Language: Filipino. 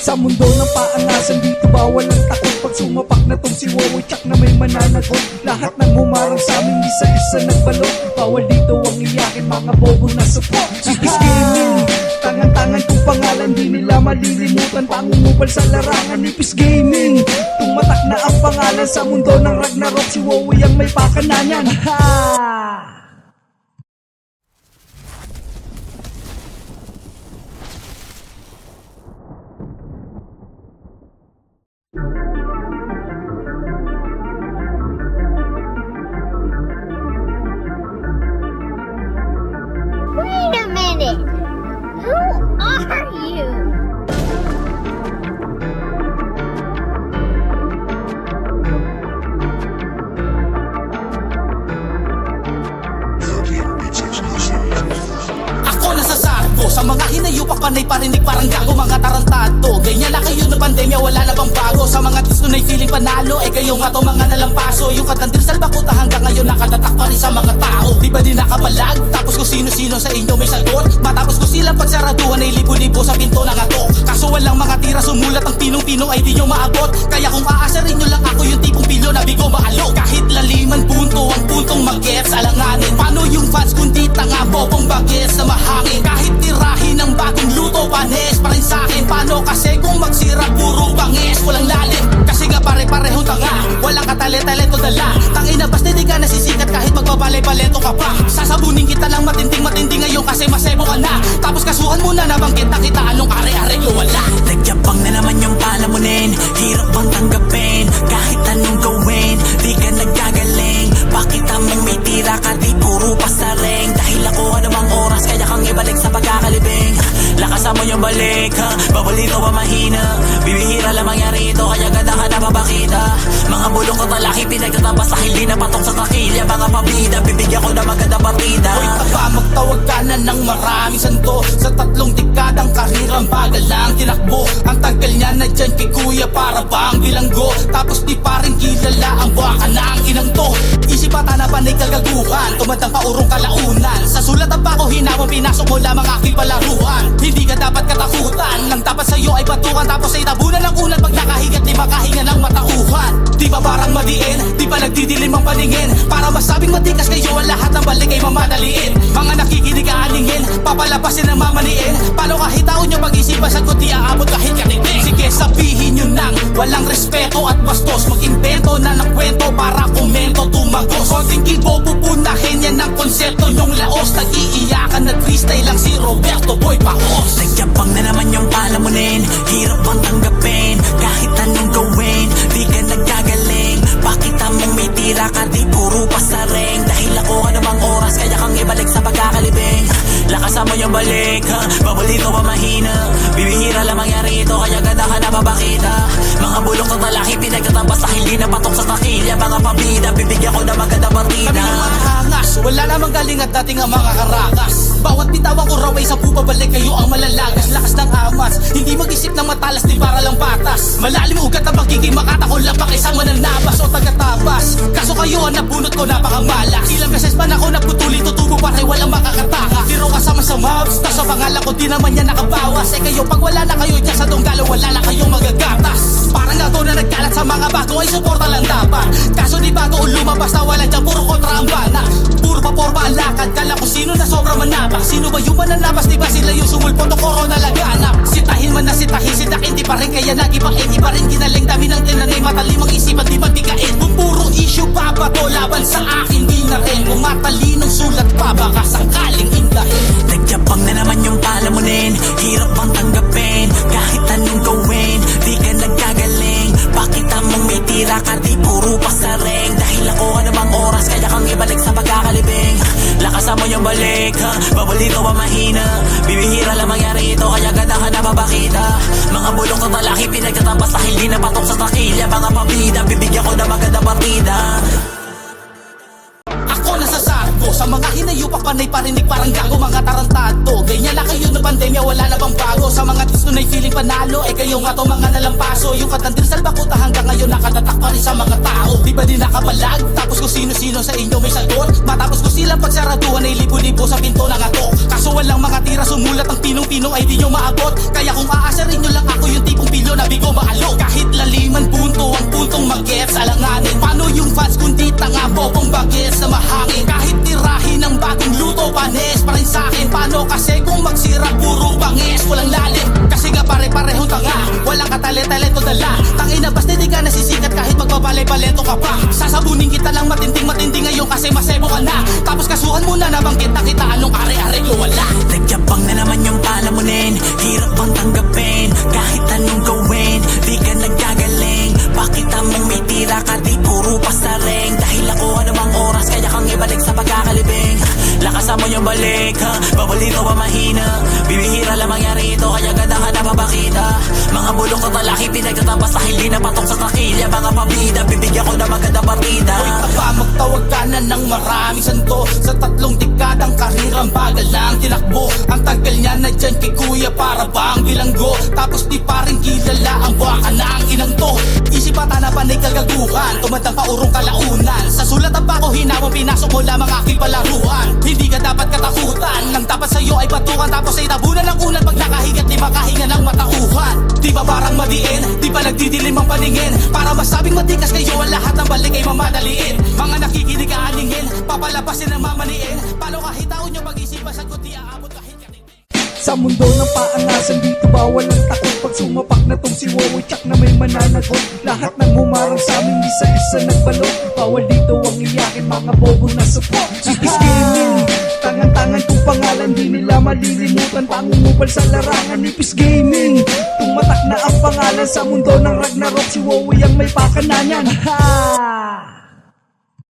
Sa mundo ng paangasan dito bawal ang takot. Pag sumapak na tong si Wowie tsak na may mananagot. Lahat ng humarang sa amin isa-isa nagbalot. Bawal dito ang iyakin mga bobo na support. Sipis Gaming, tangan-tangan kong pangalan, di nila malilimutan. Pangungupal sa larangan, Nipis Gaming. Tumatak na ang pangalan sa mundo ng Ragnarok. Si Wowie ang may pakananan. Ha! Wait a minute! Who are you? Ako nasasarko sa mga hinayupak, panay parinig parang gago, mga tarantado. Ganyan na kayo na pandemya, wala na bang bago? Sa mga gusto na'y feeling panalo, kayo nga to mga nalampaso. Yung katandil sa bakuta hanggang ngayon nakatatak pa rin sa mga tao. Di ba di nakabalag? Tapos kung sino-sino sa inyo may sagot. Matapos ko silang pagsaraduhan ay libo-libo sa pinto ng ato. Kaso walang mga tira, sumulat ang pinong-pino ay di nyo maabot. Kaya kung aasarin nyo lang ako yung tipong pilyo na bigo maalo. Kahit laliman punto ang puntong mag-gets, alanganin. Paano yung fans kundi tanga bobong bagets na mahangin? Kahit tirahin ng bagong luto, panes pa rin sa'kin. Paano kasi kung magsira puro banges, walang lalim. Kasi nga pare-parehong tanga, walang katale-talento dala. Tangina basta di ka nasisikat kahit magbabalay-baleto ka pa. Sasabunin kita ng matinding-matindi ngayon kasi masebo ka na. Tapos kasuhan mo na nabanggit na kita, anong are-areglo wala. Nagyabang na naman yung palamunin, hirap bang tanggapin? Kahit anong gawin, di ka nagagaling. Bakit among may tira ka, di puro pasaring? Dahil ako anumang oras, kaya kang ibalik sa pagkakalibing. Lakasan mo yung balik, ha? Babalito ba mahina? Bibihira lang mangyari ito, kaya ganda ka na mabakita. Mga bulong ko talaki, pinagtatapos dahil di na patok sa kakilya. Mga pabida, bibigyan ko na maganda partida. Hoy taba, magtawag ka na ng maraming santo. Sa 3 dekadang karirang bagal lang tinakbo. Ang tagal niya na dyan kay kuya para bang bilanggo. Tapos di pa rin kilala ang baka na ang inang to. Isip ata na panay kagaguhan, tumatang paurong kalaunan. Sa sulat ang pako hinamon, pinasok mo lamang aking palaruan. Hindi ka dapat katakutan, lang dapat sa'yo ay batukan. Tapos ay tabunan ng ulan pag nakahigat, di makahinga ng matauhan. Di ba parang madiin, di ba nagdidilim ang paningin? Para masabing matikas kayo ang lahat ng balik ay mamadaliin. Mga nakikinig aaningin, papalapasin ang mamaniin. Paano kahit taon nyo pag-isipan, sagot di aabot kahit katiting. Sige sabihin nyo nang walang respeto at bastos. Mag-invento na ng kwento para komento tumagos. Konting kibo pupunahin yan ng konsepto yung laos. Nag-iiyakan na freestyle lang si Roberto Boy Paos. Nagyabang na naman yung palamunin, hirap bang tanggapin? Kahit anong gawin, di ka nagagaling. Bakit among may tira ka, di puro pasaring? Dahil ako anumang oras, kaya kang ibalik sa pagkakalibing. Lakasan mo yung balik, ha? Babalito ba mahina? Bibihira lang mangyari ito, kaya ganda ka na mabakita. Mga bulong ko talaki, pinagtatapos dahil di na patok sa kakilya. Mga pabida, bibigyan ko na maganda partida. Kami yung mga hangas, wala namang galing at dating ang mga karakas. Bawat bitawan ko raw ay sa pupabalik, kayo ang malalagas. Lakas ng amas, hindi mag-isip ng matalas, di para lang patas. Malalim ugat ang magiging makatakol lang bang isang mananabas o tagatabas. Kaso kayo ang nabunot ko napakamalas. Ilang beses pa na ako naputuli, tutubo para walang makakataka. Tiro kasama sa mobs, tas sa pangalan ko di naman yan nakabawas. Kayo pag wala na kayo dyan sa donggalo, wala na kayong magagatas. Parang ako na nagkalat sa mga bago ay suporta lang dapat. Kaso di bago o lumabas na wala dyan, puro kontra ang bana. Puro paporma ang lakad, kala ko sino na sobra manabak. Sino ba yung mananabas, di ba sila yung sumulpot o korona laganap. Sitahin man na sitahin, sitakin di pa rin kaya nagibain. Iba rin ginaling dami ng tinanay, matalimang isipan di matikain. Kung puro issue pa ba to laban sa akin, di na rin. Kung matalinong sulat pa, baka sakaling indahin. Nagyabang na naman yung palamunin, hirap bang tanggapin? Kahit anong gawin, di ka nagagaling. Bakit among may tira ka, di puro pasaring? Dahil ako anumang oras, kaya kang ibalik sa pagkakalibing. Lakasan mo yung balik, ha? Babalito ba mahina? Bibihira lang mangyari ito, kaya ganda ka na mabakita. Mga bulong ko talaki, pinagtatapos dahil di na patok sa kakilya. Mga pabida, bibigyan ko na maganda partida. Ako nasasarko sa mga hinayupak, panay parinig parang gago, mga tarantado. Ganyan na kayo na pandemya, wala na bang bago? Sa mga gusto na'y feeling panalo, kayo nga to mga nalampaso. Yung katandil sa bakuta hanggang ngayon nakatatak pa rin sa mga tao. Di ba di nakabalag? Tapos kung sino-sino sa inyo may sagot. Matapos ko silang pagsaraduhan ay libo-libo sa pinto ng ato. Kaso walang mga tira, sumulat ang pinong-pino ay di nyo maabot. Kaya kung aasarin nyo lang ako yung tipong pilo Sabunin kita lang matinding ngayon kasi masebo ka na. Tapos kasuhan mo na nabanggit na kita, anong are-are ko wala. Nagyabang na naman yung palamunin, hirap bang tanggapin? Kahit anong gawin, di ka nagkagaling. Bakit mong may tira ka, di puro pasaring? Dahil ako anumang oras, kaya kang ibalik sa pagkakalibing. Lakasan mo yung balik, ha? Babalito ba mahina? Bibihira lang mangyari ito, kaya ganda ka na mabakita. Mga bulong at talaki, pinagtatabas dahil di na patong sa takilya. Mga pabida, bibigyan ko na maganda partida. Hoy tapa, magtawag ka na ng maraming santo. Sa 3 dekadang karirang bagal lang tinakbo. Ang tagal niya na dyan kay kuya para bang bilanggo. Tapos di pa rin kilala ang baka na ang inang to. Isipata na panay kagaguhan, tumandang paurong kalaunan. Sa sulat ang bako hinamang pinasok mo lamang aking palaruan. Hindi ka dapat katakutan, ang dapat sa'yo ay batukan. Tapos ay tabunan ng ulan pag nakahingat, di makahinga ng matauhan. Di ba parang madiin, di ba nagdidilim ang paningin? Para masabing matikas kayo ang lahat ng balik ay mamadaliin. Mga nakikinig aaningin, papalabasin ang mamaniin. Paano kahit taon nyo pag-isipan, sagot di aabot kahit katingin. Sa mundo ng paangasan dito bawal ang takot. Pag sumapak na tong si Wowie Tsak na may mananagot. Lahat ng humarang sa amin isa-isa nagbalot. Bawal dito ang iyakin mga bobo na support. Chipis Gaming, tangan-tangan kong pangalan, di nila malilimutan. Pangungupal sa larangan, Nipis Gaming. Tumatak na ang pangalan sa mundo ng Ragnarok. Si Wowie ang may pakana niyan. Ha!